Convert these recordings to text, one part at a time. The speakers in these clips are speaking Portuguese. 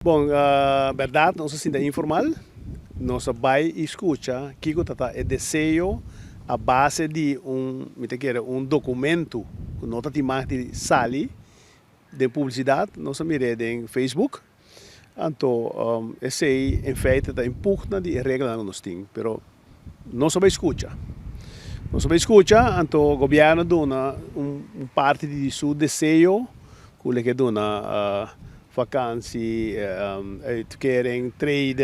Bom, verdade, nós assim é informal, nós vai escutar que é desejo a base de um documento que nós temos de sali de publicidade, nós miramos em Facebook, então esse em feito é importante e regra que nós temos, mas nós vai escutar. Nós vai escutar, então o governo dá parte de seu desejo, que dá vacância, uitkering, trade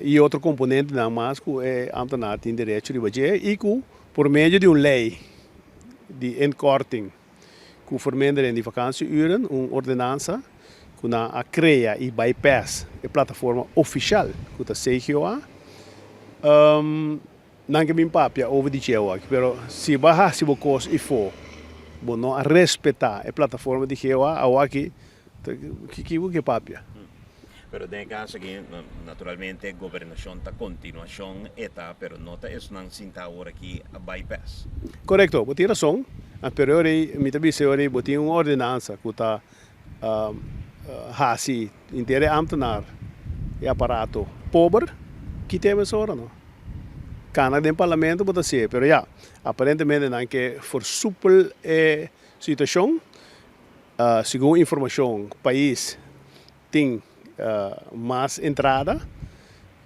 e outro componente na mais que é ambtenaar tem direito de fazer e que por meio de uma lei de enkorting que vermindering de vakantieuren, uma ordenança que a cria e bypass a plataforma oficial que está CGOA. Não que me papia over de GOA, mas se barra se você cost e for, não a respeitar a plataforma de GOA, aqui que papia. Pero tem caso que naturalmente a governação está continuação eta, pero não está isso não sinta agora aqui a bypass. Correto, você tem razão. Anteriormente, me também sei que tinha uma ordenança que está hasi inteira ambtenaar e aparato pobre que tem essa hora não. Cana do parlamento pode ser, pero já aparentemente não que for supel a situação, segundo informação, o país tem mais entrada,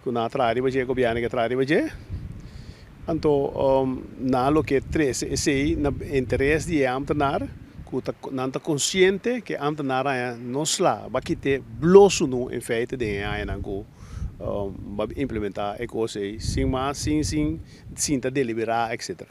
que na trade vai governo que trade vai então na lo que três esse na interesse de ambtenaar que não está consciente que ambtenaar não slá, vai que ter bloso no em feito de aí não go implementar a coisa sem mais sem deliberar etc.